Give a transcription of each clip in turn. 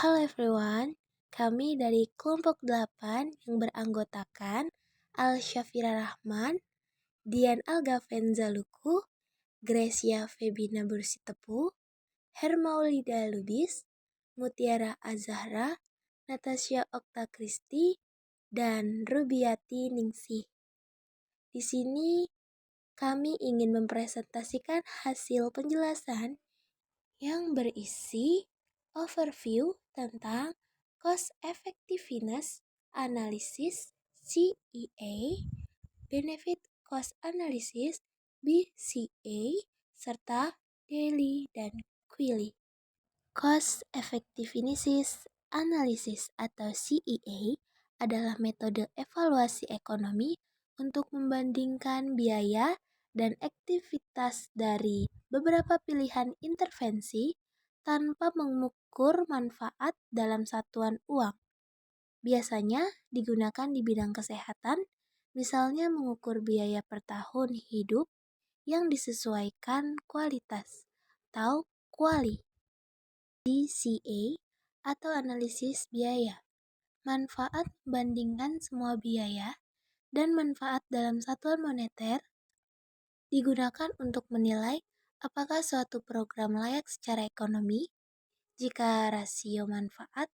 Halo everyone, kami dari kelompok 8 yang beranggotakan Al-Syafira Rahman, Dian Algavenza Luku, Gracia Febina Bursitepu, Hermaulida Lubis, Mutiara Azahra, Natasha Okta Kristi, dan Rubiati Ningsih. Di sini kami ingin mempresentasikan hasil penjelasan yang berisi overview tentang Cost Effectiveness Analysis CEA, Benefit Cost Analysis BCA, serta daily dan Quilly. Cost Effectiveness Analysis atau CEA adalah metode evaluasi ekonomi untuk membandingkan biaya dan aktivitas dari beberapa pilihan intervensi tanpa mengukur manfaat dalam satuan uang. Biasanya digunakan di bidang kesehatan, misalnya mengukur biaya per tahun hidup yang disesuaikan kualitas atau QALY. BCA atau analisis biaya, manfaat membandingkan semua biaya dan manfaat dalam satuan moneter, digunakan untuk menilai apakah suatu program layak secara ekonomi. Jika rasio manfaat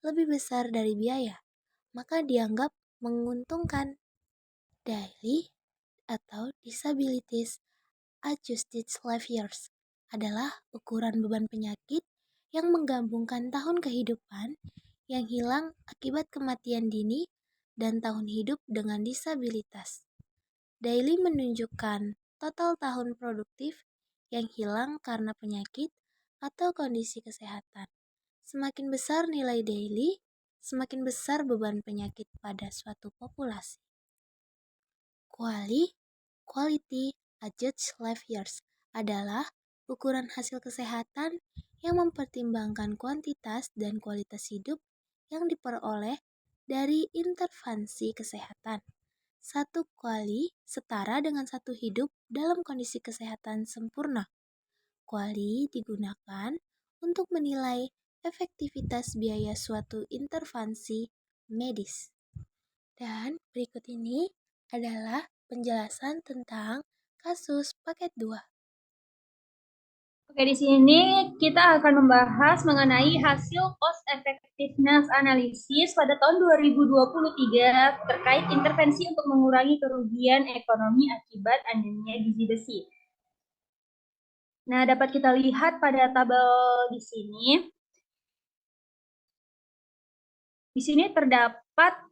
lebih besar dari biaya, maka dianggap menguntungkan. Daily atau Disabilities Adjusted Life Years adalah ukuran beban penyakit yang menggabungkan tahun kehidupan yang hilang akibat kematian dini dan tahun hidup dengan disabilitas. Daily menunjukkan total tahun produktif yang hilang karena penyakit atau kondisi kesehatan. Semakin besar nilai daily, semakin besar beban penyakit pada suatu populasi. Quality Adjusted Life Years adalah ukuran hasil kesehatan yang mempertimbangkan kuantitas dan kualitas hidup yang diperoleh dari intervensi kesehatan. Satu QALY setara dengan satu hidup dalam kondisi kesehatan sempurna. QALY digunakan untuk menilai efektivitas biaya suatu intervensi medis. Dan berikut ini adalah penjelasan tentang kasus paket 2. Oke, di sini kita akan membahas mengenai hasil cost effectiveness analysis pada tahun 2023 terkait intervensi untuk mengurangi kerugian ekonomi akibat anemia gizi besi. Nah, dapat kita lihat pada tabel di sini. Di sini terdapat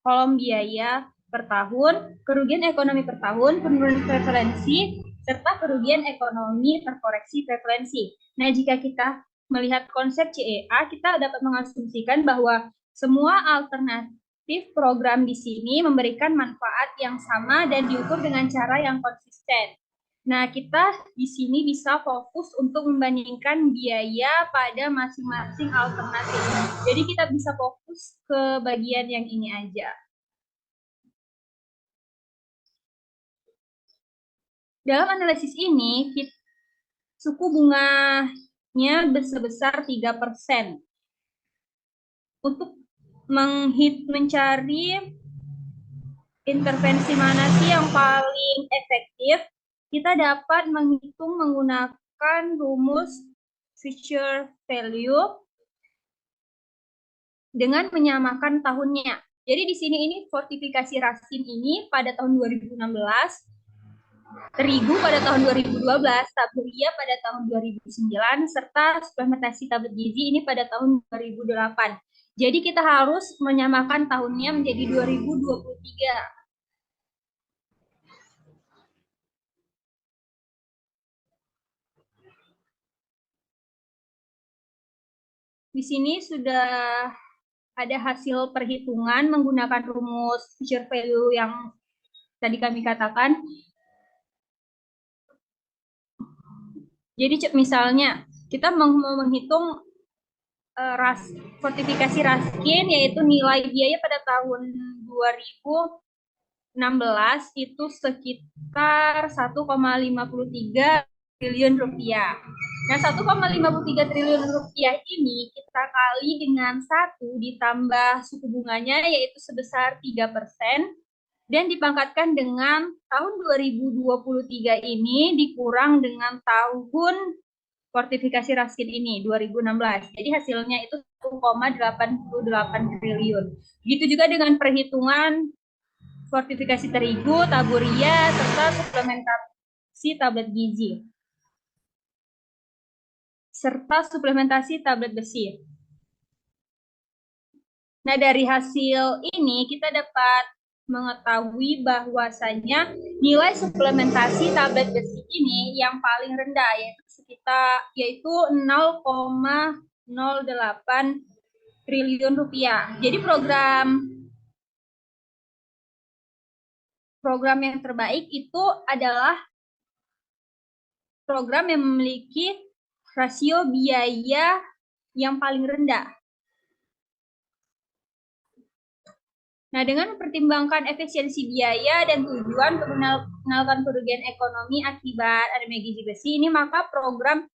kolom biaya per tahun, kerugian ekonomi per tahun, penurunan preferensi, serta kerugian ekonomi terkoreksi preferensi. Nah, jika kita melihat konsep CEA, kita dapat mengasumsikan bahwa semua alternatif program di sini memberikan manfaat yang sama dan diukur dengan cara yang konsisten. Nah, kita di sini bisa fokus untuk membandingkan biaya pada masing-masing alternatif. Jadi kita bisa fokus ke bagian yang ini aja. Dalam analisis ini, suku bunganya sebesar 3%. Untuk mencari intervensi mana sih yang paling efektif, kita dapat menghitung menggunakan rumus future value dengan menyamakan tahunnya. Jadi di sini ini fortifikasi Rasin ini pada tahun 2016, terigu pada tahun 2012, tabelia pada tahun 2009, serta suplementasi tablet gizi ini pada tahun 2008. Jadi kita harus menyamakan tahunnya menjadi 2023. Di sini sudah ada hasil perhitungan menggunakan rumus future value yang tadi kami katakan. Jadi misalnya kita mau menghitung fortifikasi Raskin, yaitu nilai biaya pada tahun 2016 itu sekitar 1,53 triliun rupiah. Nah, 1,53 triliun rupiah ini kita kali dengan 1 ditambah suku bunganya yaitu sebesar 3% dan dipangkatkan dengan tahun 2023 ini dikurang dengan tahun fortifikasi Raskin ini 2016. Jadi hasilnya itu 1,88 triliun. Begitu juga dengan perhitungan fortifikasi terigu, taburia, serta suplementasi tablet gizi. Serta suplementasi tablet besi. Nah, dari hasil ini kita dapat mengetahui bahwasanya nilai suplementasi tablet besi ini yang paling rendah yaitu 0,08 triliun rupiah. Jadi program yang terbaik itu adalah program yang memiliki rasio biaya yang paling rendah. Nah, dengan mempertimbangkan efisiensi biaya dan tujuan untuk mengenalkan kerugian ekonomi akibat anemia gizi besi ini, maka program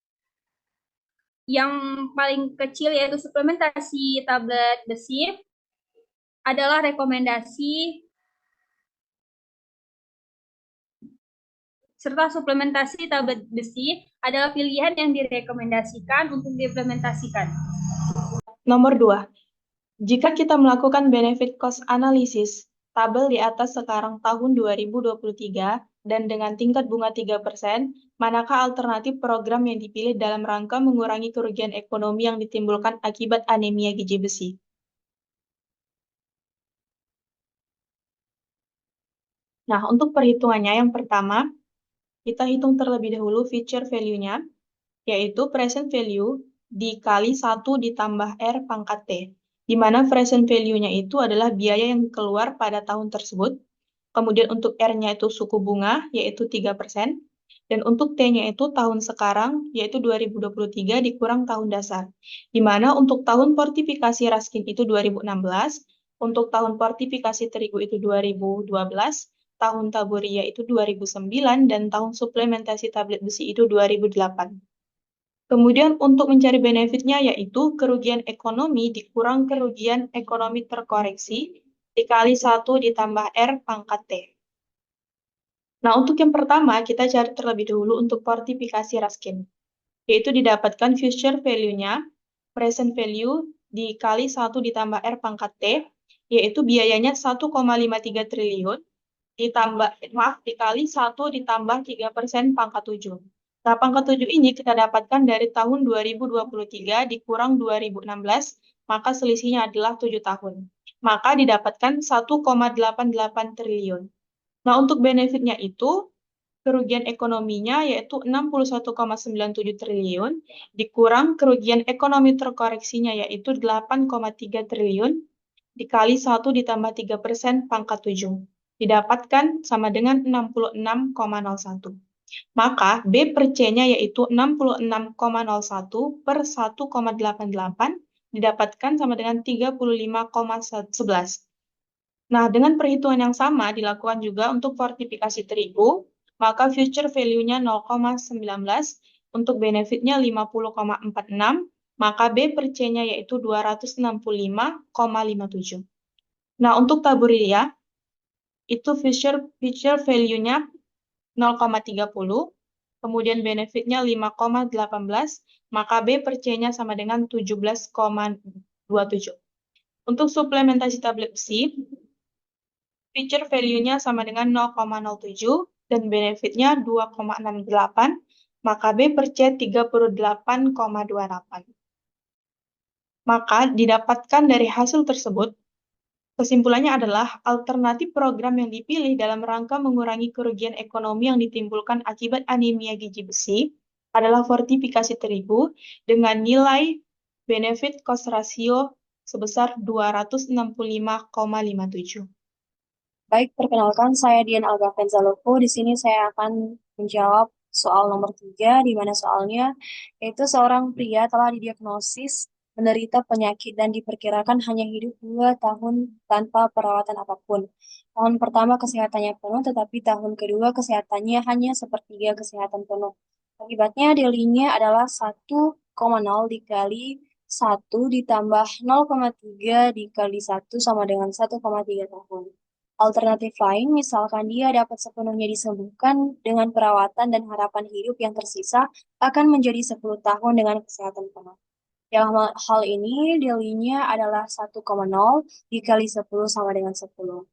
yang paling kecil yaitu suplementasi tablet besi adalah rekomendasi serta suplementasi tablet besi adalah pilihan yang direkomendasikan untuk diimplementasikan. Nomor 2. Jika kita melakukan benefit cost analysis, tabel di atas sekarang tahun 2023 dan dengan tingkat bunga 3%, manakah alternatif program yang dipilih dalam rangka mengurangi kerugian ekonomi yang ditimbulkan akibat anemia gizi besi? Nah, untuk perhitungannya yang pertama, kita hitung terlebih dahulu future value-nya, yaitu present value dikali 1 ditambah R pangkat T, di mana present value-nya itu adalah biaya yang keluar pada tahun tersebut. Kemudian untuk R-nya itu suku bunga, yaitu 3%. Dan untuk T-nya itu tahun sekarang, yaitu 2023 dikurang tahun dasar. Di mana untuk tahun fortifikasi Raskin itu 2016, untuk tahun fortifikasi terigu itu 2012, tahun taburia itu 2009, dan tahun suplementasi tablet besi itu 2008. Kemudian untuk mencari benefitnya yaitu kerugian ekonomi dikurang kerugian ekonomi terkoreksi dikali 1 ditambah R pangkat T. Nah, untuk yang pertama kita cari terlebih dahulu untuk fortifikasi Raskin, yaitu didapatkan future value-nya, present value dikali 1 ditambah R pangkat T, yaitu biayanya 1,53 triliun, dikali 1 ditambah 3% pangkat 7. Nah, pangkat 7 ini kita dapatkan dari tahun 2023 dikurang 2016, maka selisihnya adalah 7 tahun. Maka didapatkan 1,88 triliun. Nah, untuk benefitnya itu, kerugian ekonominya yaitu 61,97 triliun, dikurang kerugian ekonomi terkoreksinya yaitu 8,3 triliun, dikali 1 ditambah 3% pangkat 7. Didapatkan sama dengan 66,01. Maka B per C-nya yaitu 66,01 per 1,88 didapatkan sama dengan 35,11. Nah, dengan perhitungan yang sama dilakukan juga untuk fortifikasi terigu, maka future value-nya 0,19, untuk benefitnya 50,46, maka B per C-nya yaitu 265,57. Nah, untuk taburia, itu future value-nya 0,30, kemudian benefitnya 5,18, maka B per C-nya sama dengan 17,27. Untuk suplementasi tablet besi, feature value-nya sama dengan 0,07 dan benefitnya 2,68, maka B per C 38,28. Maka didapatkan dari hasil tersebut, kesimpulannya adalah alternatif program yang dipilih dalam rangka mengurangi kerugian ekonomi yang ditimbulkan akibat anemia gizi besi adalah fortifikasi terigu dengan nilai benefit cost ratio sebesar 265,57. Baik, perkenalkan saya Dian Alga Fenzaloko. Di sini saya akan menjawab soal nomor 3, di mana soalnya yaitu seorang pria telah didiagnosis menderita penyakit dan diperkirakan hanya hidup 2 tahun tanpa perawatan apapun. Tahun pertama kesehatannya penuh, tetapi tahun kedua kesehatannya hanya sepertiga kesehatan penuh. Akibatnya daily-nya adalah 1,0 dikali 1 ditambah 0,3 dikali 1 sama dengan 1,3 tahun. Alternatif lain, misalkan dia dapat sepenuhnya disembuhkan dengan perawatan dan harapan hidup yang tersisa akan menjadi 10 tahun dengan kesehatan penuh. Dalam hal ini, daily-nya adalah 1,0 dikali 10 sama dengan 10.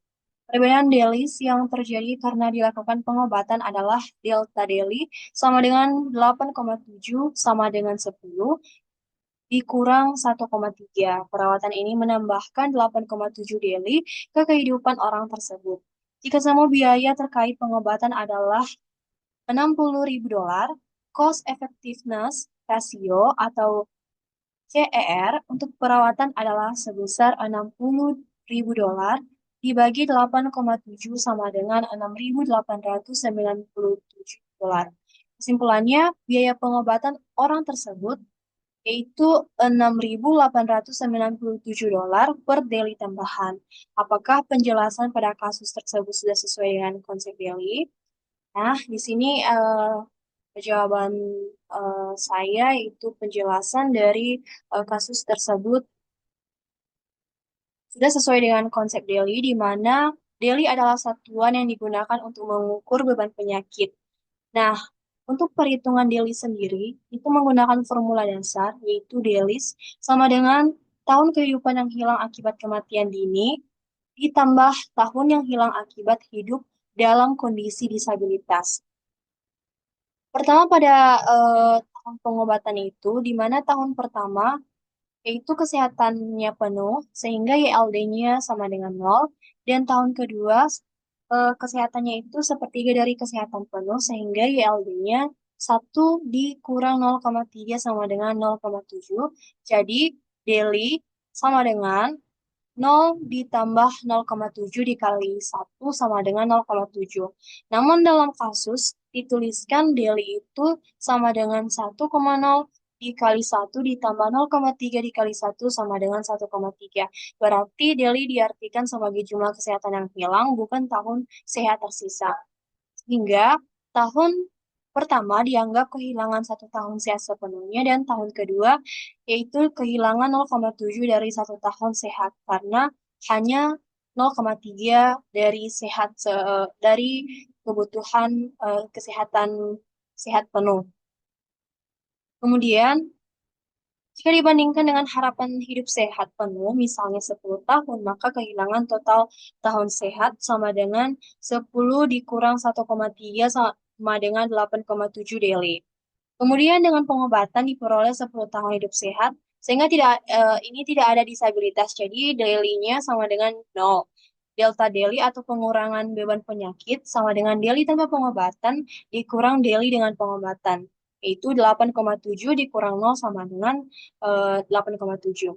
Perbedaan delis yang terjadi karena dilakukan pengobatan adalah delta daily sama dengan 8,7 sama dengan 10 dikurang 1,3. Perawatan ini menambahkan 8,7 daily ke kehidupan orang tersebut. Jika semua biaya terkait pengobatan adalah $60.000, cost effectiveness ratio atau CER untuk perawatan adalah sebesar $60.000 dibagi 8,7 sama dengan $6.897. Kesimpulannya, biaya pengobatan orang tersebut yaitu $6.897 per daily tambahan. Apakah penjelasan pada kasus tersebut sudah sesuai dengan konsep daily? Nah, di sini jawaban saya yaitu penjelasan dari kasus tersebut sudah sesuai dengan konsep daily, di mana daily adalah satuan yang digunakan untuk mengukur beban penyakit. Nah, untuk perhitungan daily sendiri, itu menggunakan formula dasar, yaitu DAILYs, sama dengan tahun kehidupan yang hilang akibat kematian dini, ditambah tahun yang hilang akibat hidup dalam kondisi disabilitas. Pertama pada tahun pengobatan itu, di mana tahun pertama yaitu kesehatannya penuh, sehingga YLD-nya sama dengan 0, dan tahun kedua kesehatannya itu sepertiga dari kesehatan penuh, sehingga YLD-nya 1 dikurang 0,3 sama dengan 0,7, jadi daily sama dengan 0 ditambah 0,7 dikali 1 sama dengan 0,7. Namun dalam kasus dituliskan daily itu sama dengan 1,0 dikali 1 ditambah 0,3 dikali 1 sama dengan 1,3. Berarti daily diartikan sebagai jumlah kesehatan yang hilang, bukan tahun sehat tersisa. Hingga tahun pertama dianggap kehilangan 1 tahun sehat sepenuhnya, dan tahun kedua yaitu kehilangan 0,7 dari 1 tahun sehat karena hanya 0,3 dari dari kebutuhan kesehatan sehat penuh. Kemudian jika dibandingkan dengan harapan hidup sehat penuh, misalnya 10 tahun, maka kehilangan total tahun sehat sama dengan 10 dikurang 1,3 sama dengan 8,7 daily. Kemudian dengan pengobatan diperoleh 10 tahun hidup sehat, sehingga ini tidak ada disabilitas, jadi daily-nya sama dengan 0. Delta daily atau pengurangan beban penyakit sama dengan daily tanpa pengobatan dikurang daily dengan pengobatan, yaitu 8,7 dikurang 0 sama dengan 8,7.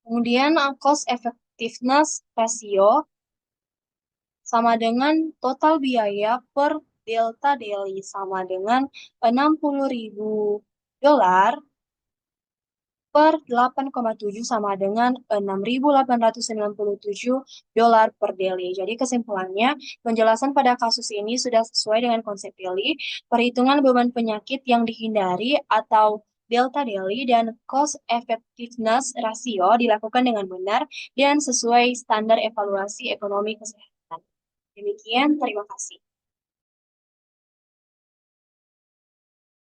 Kemudian cost effectiveness ratio sama dengan total biaya per delta daily sama dengan $60.000 per 8,7 sama dengan $6.897 per daily. Jadi kesimpulannya, penjelasan pada kasus ini sudah sesuai dengan konsep daily, perhitungan beban penyakit yang dihindari atau delta daily, dan cost effectiveness ratio dilakukan dengan benar dan sesuai standar evaluasi ekonomi kesehatan. Demikian, terima kasih.